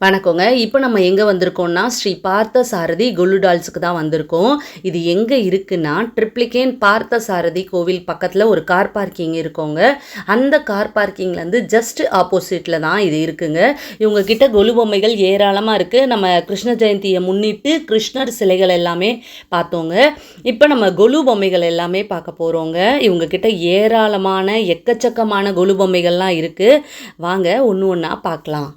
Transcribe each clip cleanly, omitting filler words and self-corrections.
வணக்கங்க. இப்போ நம்ம எங்கே வந்திருக்கோம்னா, ஸ்ரீ பார்த்தசாரதி கொலு டால்ஸுக்கு தான் வந்திருக்கோம். இது எங்கே இருக்குன்னா, ட்ரிப்ளிகேன் பார்த்தசாரதி கோவில் பக்கத்தில் ஒரு கார் பார்க்கிங் இருக்குங்க. அந்த கார் பார்க்கிங்லேருந்து ஜஸ்ட் ஆப்போசிட்டில் தான் இது இருக்குங்க. இவங்க கிட்ட கொலு பொம்மைகள் ஏராளமாக இருக்குது. நம்ம கிருஷ்ண ஜெயந்தியை முன்னிட்டு கிருஷ்ணர் சிலைகள் எல்லாமே பார்த்தோங்க. இப்போ நம்ம கொலு பொம்மைகள் எல்லாமே பார்க்க போகிறோங்க. இவங்க கிட்ட ஏராளமான எக்கச்சக்கமான கொலு பொம்மைகள்லாம் இருக்குது. வாங்க ஒன்று ஒன்றா பார்க்கலாம்.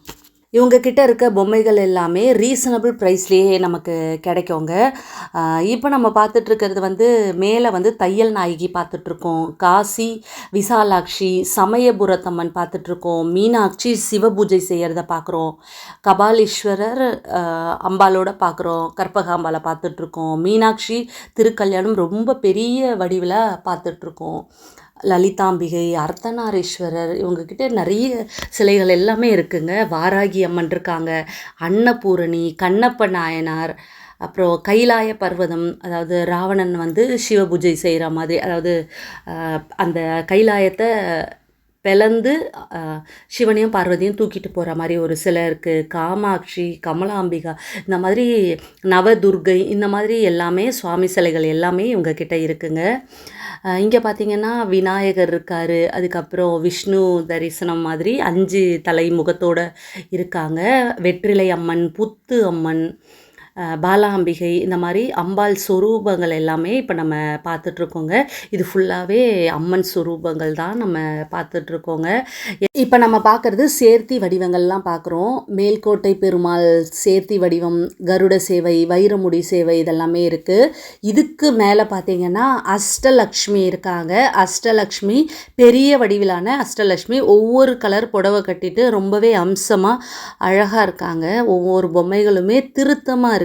இவங்க கிட்ட இருக்க பொம்மைகள் எல்லாமே ரீசனபிள் ப்ரைஸ்லேயே நமக்கு கிடைக்குங்க. இப்போ நம்ம பார்த்துட்ருக்கிறது மேலே தையல் நாயகி பார்த்துட்ருக்கோம், காசி விசாலாட்சி, சமயபுரத்தம்மன் பார்த்துட்ருக்கோம், மீனாட்சி சிவபூஜை செய்கிறத பார்க்குறோம், கபாலீஸ்வரர் அம்பாலோட பார்க்குறோம், கற்பகாம்பாலை பார்த்துட்ருக்கோம், மீனாட்சி திருக்கல்யாணம் ரொம்ப பெரிய வடிவில் பார்த்துட்ருக்கோம், லலிதாம்பிகை, அர்த்தநாரீஸ்வரர், இவங்கக்கிட்ட நிறைய சிலைகள் எல்லாமே இருக்குங்க. வாராகி அம்மன் இருக்காங்க, அன்னபூரணி, கண்ணப்ப நாயனார், அப்புறம் கைலாய பர்வதம், அதாவது ராவணன் சிவபூஜை செய்கிற மாதிரி, அதாவது அந்த கைலாயத்தை பிளந்து சிவனையும் பார்வதியும் தூக்கிட்டு போகிற மாதிரி ஒரு சிலை இருக்குது. காமாட்சி, கமலாம்பிகா, இந்த மாதிரி நவதுர்கை, இந்த மாதிரி எல்லாமே சுவாமி சிலைகள் எல்லாமே இவங்கக்கிட்ட இருக்குங்க. இங்கே பார்த்திங்கன்னா விநாயகர் இருக்கார், அதுக்கப்புறம் விஷ்ணு தரிசனம் மாதிரி 5 தலை முகத்தோடு இருக்காங்க. வெற்றிலை அம்மன், புத்து அம்மன், பாலாம்பிகை, இந்த மாதிரி அம்பாள் சொரூபங்கள் எல்லாமே இப்போ நம்ம பார்த்துட்ருக்கோங்க. இது ஃபுல்லாகவே அம்மன் சொரூபங்கள் தான் நம்ம பார்த்துட்ருக்கோங்க. இப்போ நம்ம பார்க்குறது சேர்த்தி வடிவங்கள்லாம் பார்க்குறோம். மேல்கோட்டை பெருமாள் சேர்த்தி வடிவம், கருட சேவை, வைரமுடி சேவை, இதெல்லாமே இருக்குது. இதுக்கு மேலே பார்த்திங்கன்னா அஷ்டலக்ஷ்மி இருக்காங்க. அஷ்டலக்ஷ்மி பெரிய வடிவிலான அஷ்டலக்ஷ்மி, ஒவ்வொரு கலர் புடவை கட்டிட்டு ரொம்பவே அம்சமாக அழகாக இருக்காங்க. ஒவ்வொரு பொம்மைகளுமே திருத்தமாக இருக்குங்க.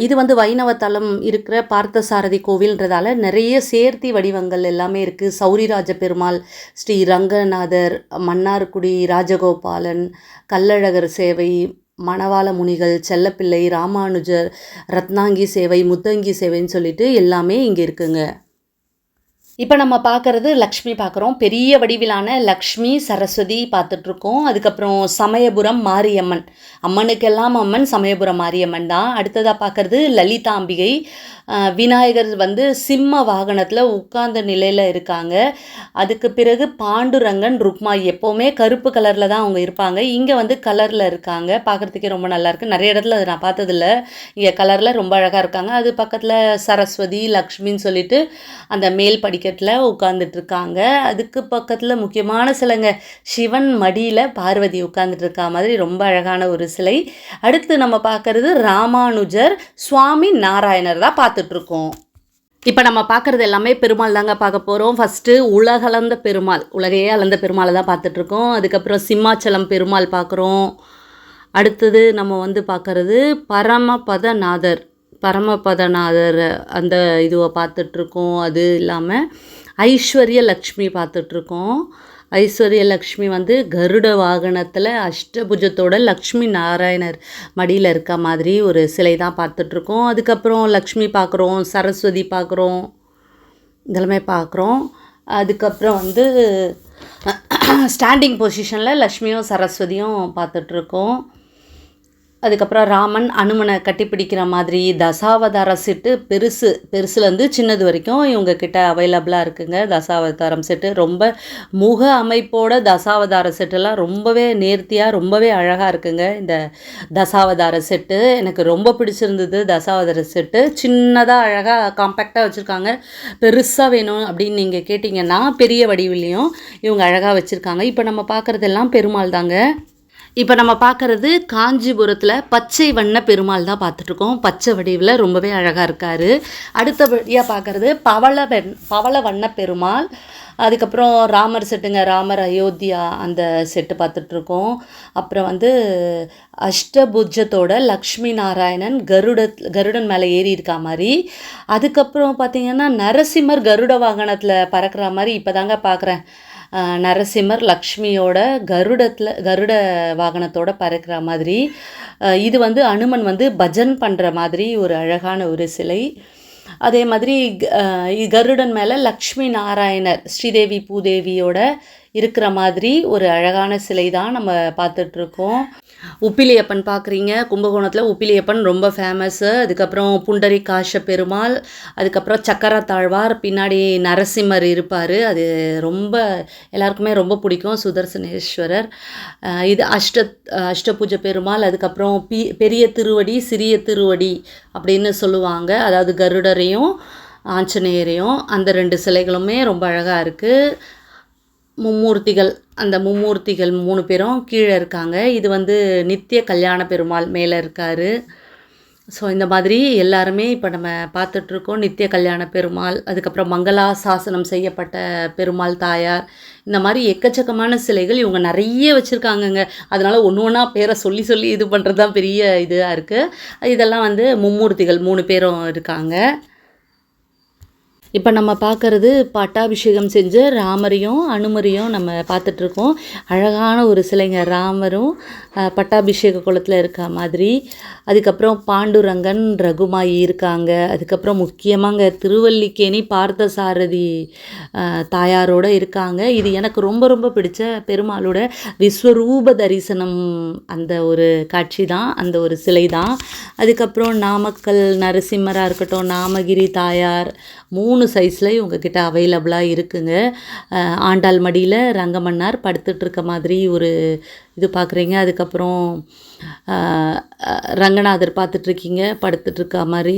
இது வைணவ தலம் இருக்கிற பார்த்தசாரதி கோவில்ன்றதால நிறைய சேர்த்தி வடிவங்கள் எல்லாமே இருக்குது. சௌரிராஜ பெருமாள், ஸ்ரீ ரங்கநாதர், மன்னார்குடி ராஜகோபாலன், கள்ளழகர் சேவை, மணவாள முனிகள், செல்லப்பிள்ளை, ராமானுஜர், ரத்னாங்கி சேவை, முத்தங்கி சேவைன்னு சொல்லிட்டு எல்லாமே இங்கே இருக்குங்க. இப்போ நம்ம பார்க்குறது லக்ஷ்மி பார்க்குறோம். பெரிய வடிவிலான லக்ஷ்மி சரஸ்வதி பார்த்துட்ருக்கோம். அதுக்கப்புறம் சமயபுரம் மாரியம்மன், அம்மனுக்கெல்லாம் அம்மன் சமயபுரம் மாரியம்மன் தான். அடுத்ததாக பார்க்குறது லலிதாம்பிகை. விநாயகர் சிம்ம வாகனத்தில் உட்கார்ந்த நிலையில் இருக்காங்க. அதுக்கு பிறகு பாண்டுரங்கன், ருக்மாயி, எப்போவுமே கருப்பு கலரில் தான் அவங்க இருப்பாங்க. இங்கே கலரில் இருக்காங்க, பார்க்குறதுக்கே ரொம்ப நல்லாயிருக்கு. நிறைய இடத்துல அது நான் பார்த்ததில்ல, இங்கே கலரில் ரொம்ப அழகாக இருக்காங்க. அது பக்கத்தில் சரஸ்வதி, லக்ஷ்மின்னு சொல்லிட்டு அந்த மேல் படிக்கட்டில் உட்காந்துட்ருக்காங்க. அதுக்கு பக்கத்தில் முக்கியமான சிலைங்க, சிவன் மடியில் பார்வதி உட்காந்துட்ருக்கா மாதிரி ரொம்ப அழகான ஒரு சிலை. அடுத்து நம்ம பார்க்குறது ராமானுஜர், சுவாமி நாராயணர் தான் பார்த்துட்ருக்கோம். இப்போ நம்ம பார்க்குறது எல்லாமே பெருமாள் தாங்க பார்க்க போகிறோம். ஃபஸ்ட்டு உலகளந்த பெருமாள், உலகையே அளந்த பெருமாளை தான் பார்த்துட்ருக்கோம். அதுக்கப்புறம் சிம்மாச்சலம் பெருமாள் பார்க்குறோம். அடுத்தது நம்ம பார்க்குறது பரமபதநாதர், அந்த இதுவை பார்த்துட்ருக்கோம். அது இல்லாமல் ஐஸ்வர்ய லக்ஷ்மி பார்த்துட்ருக்கோம். ஐஸ்வர்ய லக்ஷ்மி கருட வாகனத்தில் அஷ்டபுஜத்தோட லக்ஷ்மி நாராயணர் மடியில் இருக்க மாதிரி ஒரு சிலை தான் பார்த்துட்ருக்கோம். அதுக்கப்புறம் லக்ஷ்மி பார்க்குறோம், சரஸ்வதி பார்க்குறோம், இதெல்லாமே பார்க்குறோம். அதுக்கப்புறம் ஸ்டாண்டிங் பொசிஷனில் லக்ஷ்மியும் சரஸ்வதியும் பார்த்துட்ருக்கோம். அதுக்கப்புறம் ராமன் அனுமனை கட்டிப்பிடிக்கிற மாதிரி தசாவதார செட்டு, பெருசுலேருந்து சின்னது வரைக்கும் இவங்கக்கிட்ட அவைலபிளாக இருக்குங்க. தசாவதாரம் செட்டு ரொம்ப முக அமைப்போட தசாவதார செட்டெல்லாம் ரொம்பவே நேர்த்தியாக ரொம்பவே அழகாக இருக்குங்க. இந்த தசாவதார செட்டு எனக்கு ரொம்ப பிடிச்சிருந்தது. தசாவதார செட்டு சின்னதாக அழகாக காம்பேக்டாக வச்சுருக்காங்க. பெருசாக வேணும் அப்படின்னு நீங்கள் கேட்டிங்கன்னா பெரிய வடிவிலையும் இவங்க அழகாக வச்சுருக்காங்க. இப்போ நம்ம பார்க்குறதெல்லாம் பெருமாள் தாங்க. இப்போ நம்ம பார்க்குறது காஞ்சிபுரத்தில் பச்சை வண்ண பெருமாள் தான் பார்த்துட்ருக்கோம். பச்சை வடிவில் ரொம்பவே அழகாக இருக்கார். அடுத்தபடியாக பார்க்குறது பவள வண்ண பெருமாள். அதுக்கப்புறம் ராமர் செட்டுங்க, ராமர் அயோத்தியா அந்த செட்டு பார்த்துட்ருக்கோம். அப்புறம் அஷ்டபுஜத்தோட லக்ஷ்மி நாராயணன் கருடன் மேலே ஏறி இருக்கா மாதிரி. அதுக்கப்புறம் பார்த்திங்கன்னா நரசிம்மர் கருட வாகனத்தில் பறக்கிற மாதிரி இப்போ தாங்க பார்க்குறேன். நரசிம்மர் லக்ஷ்மியோட கருட வாகனத்தோட பறக்கிற மாதிரி. இது அனுமன் பஜன் பண்ணுற மாதிரி ஒரு அழகான ஒரு சிலை. அதே மாதிரி கருடன் மேலே லக்ஷ்மி நாராயணர் ஸ்ரீதேவி பூதேவியோட இருக்கிற மாதிரி ஒரு அழகான சிலை தான் நம்ம பார்த்துட்ருக்கோம். உப்பிலியப்பன் பார்க்குறீங்க. கும்பகோணத்தில உப்பிலியப்பன் ரொம்ப ஃபேமஸ்ஸு. அதுக்கப்புறம் புண்டரீகாக்ஷ பெருமாள், அதுக்கப்புறம் சக்கரத்தாழ்வார், பின்னாடி நரசிம்மர் இருப்பார். அது ரொம்ப எல்லாருக்குமே ரொம்ப பிடிக்கும் சுதர்சனேஸ்வரர். இது அஷ்டபுஜ பெருமாள், அதுக்கப்புறம் பெரிய திருவடி, சிறிய திருவடி அப்படின்னு சொல்லுவாங்க. அதாவது கருடரையும் ஆஞ்சநேயரையும் அந்த 2 சிலைகளுமே ரொம்ப அழகாக இருக்குது. மும்மூர்த்திகள், அந்த மும்மூர்த்திகள் 3 பேரும் கீழே இருக்காங்க. இது வந்து நித்திய கல்யாண பெருமாள் மேலே இருக்கார். ஸோ இந்த மாதிரி எல்லாருமே இப்போ நம்ம பார்த்துட்ருக்கோம். நித்திய கல்யாண பெருமாள், அதுக்கப்புறம் மங்களாசாசனம் செய்யப்பட்ட பெருமாள் தாயார், இந்த மாதிரி எக்கச்சக்கமான சிலைகள் இவங்க நிறைய வச்சுருக்காங்கங்க. அதனால் ஒன்று ஒன்றா பேரை சொல்லி சொல்லி இது பண்ணுறது தான் பெரிய இதாக இருக்குது. இதெல்லாம் வந்து மும்மூர்த்திகள் 3 பேரும் இருக்காங்க. இப்போ நம்ம பார்க்குறது பட்டாபிஷேகம் செஞ்ச ராமரையும் அனுமரையும் நம்ம பார்த்துட்ருக்கோம். அழகான ஒரு சிலைங்க, ராமரும் பட்டாபிஷேக குளத்தில் இருக்க மாதிரி. அதுக்கப்புறம் பாண்டுரங்கன் ரகுமாயி இருக்காங்க. அதுக்கப்புறம் முக்கியமாங்க திருவல்லிக்கேணி பார்த்தசாரதி தாயாரோடு இருக்காங்க. இது எனக்கு ரொம்ப ரொம்ப பிடிச்ச பெருமாளோட விஸ்வரூப தரிசனம், அந்த ஒரு காட்சி தான், அந்த ஒரு சிலை தான். அதுக்கப்புறம் நாமக்கல் நரசிம்மராக இருக்கட்டும், நாமகிரி தாயார் 3 சைஸில் இவங்கக்கிட்ட அவைலபிளாக இருக்குங்க. ஆண்டாள் மடியில் ரங்கமன்னார் படுத்துட்ருக்க மாதிரி ஒரு இது பார்க்குறீங்க. அதுக்கப்புறம் ரங்கநாதர் பார்த்துட்ருக்கீங்க படுத்துட்ருக்க மாதிரி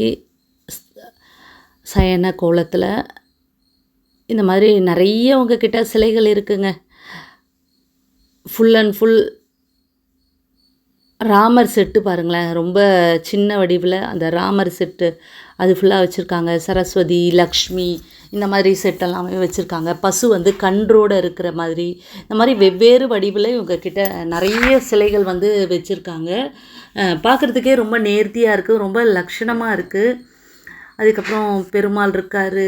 சயன கோலத்தில். இந்த மாதிரி நிறைய உங்ககிட்ட சிலைகள் இருக்குங்க. Full and full Ramar set பாருங்களேன், ரொம்ப சின்ன வடிவில் அந்த ராமர் செட்டு அது ஃபுல்லாக வச்சுருக்காங்க. சரஸ்வதி, லக்ஷ்மி இந்த மாதிரி செட்டெல்லாமே வச்சுருக்காங்க. பசு வந்து கன்றோடு இருக்கிற மாதிரி, இந்த மாதிரி வெவ்வேறு வடிவில் இவங்கக்கிட்ட நிறைய சிலைகள் வந்து வச்சுருக்காங்க. பார்க்குறதுக்கே ரொம்ப நேர்த்தியாக இருக்குது, ரொம்ப லக்ஷணமாக இருக்குது. அதுக்கப்புறம் பெருமாள் இருக்கார்.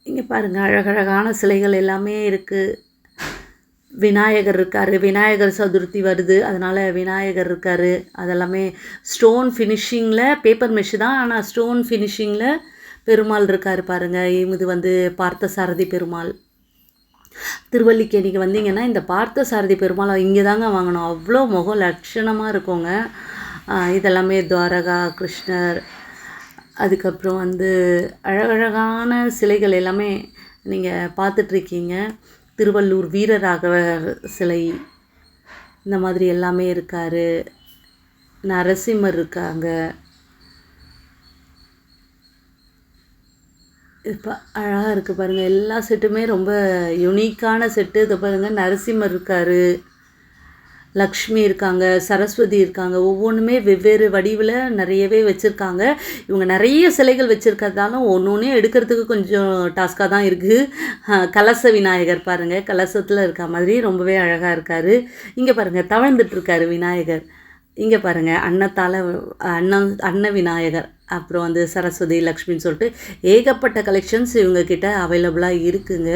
இங்கே பாருங்கள், அழகழகான சிலைகள் எல்லாமே இருக்குது. விநாயகர் இருக்கார். விநாயகர் சதுர்த்தி வருது, அதனால் விநாயகர் இருக்கார். அதெல்லாமே ஸ்டோன் ஃபினிஷிங்கில், பேப்பர் மெஷ் தான், ஆனால் ஸ்டோன் ஃபினிஷிங்கில் பெருமாள் இருக்கார் பாருங்கள். இது வந்து பார்த்தசாரதி பெருமாள். திருவல்லிக்கேணிக்கு வந்தீங்கன்னா இந்த பார்த்தசாரதி பெருமாளை இங்கே தாங்க வாங்கணும். அவ்வளோ முகம் லட்சணமாக இருக்குங்க. இதெல்லாமே துவாரகா கிருஷ்ணர், அதுக்கப்புறம் வந்து அழகழகான சிலைகள் எல்லாமே நீங்கள் பார்த்துட்ருக்கீங்க. திருவள்ளூர் வீரராகவர் சிலை, இந்த மாதிரி எல்லாமே இருக்கார். நரசிம்மர் இருக்காங்க. இப்போ அழகாக இருக்குது பாருங்கள். எல்லா செட்டுமே ரொம்ப யுனிக்கான செட்டு. இதை பாருங்கள், நரசிம்மர் இருக்கார், லக்ஷ்மி இருக்காங்க, சரஸ்வதி இருக்காங்க. ஒவ்வொன்றுமே வெவ்வேறு வடிவில் நிறையவே வச்சுருக்காங்க. இவங்க நிறைய சிலைகள் வச்சுருக்கிறதாலும் ஒன்று எடுக்கிறதுக்கு கொஞ்சம் டாஸ்காக தான் இருக்குது. கலச விநாயகர் பாருங்கள், கலசத்தில் இருக்க மாதிரி ரொம்பவே அழகாக இருக்கார். இங்கே பாருங்கள், தவழ்ந்துட்டுருக்காரு விநாயகர். இங்கே பாருங்கள், அன்ன விநாயகர், அப்புறம் வந்து சரஸ்வதி, லக்ஷ்மின்னு சொல்லிட்டு ஏகப்பட்ட கலெக்ஷன்ஸ் இவங்கக்கிட்ட அவைலபிளாக இருக்குங்க.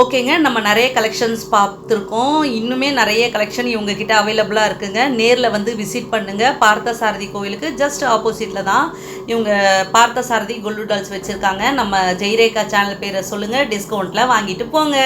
ஓகேங்க, நம்ம நிறைய கலெக்ஷன்ஸ் பார்த்துருக்கோம். இன்னுமே நிறைய கலெக்ஷன் இவங்கக்கிட்ட அவைலபிளாக இருக்குங்க. நேரில் வந்து விசிட் பண்ணுங்கள். பார்த்தசாரதி கோவிலுக்கு ஜஸ்ட் ஆப்போசிட்டில் தான் இவங்க பார்த்தசாரதி கோல்டு டால்ஸ் வச்சுருக்காங்க. நம்ம ஜெய்ரேகா சேனல் பேரை சொல்லுங்கள், டிஸ்கவுண்ட்டில் வாங்கிட்டு போங்க.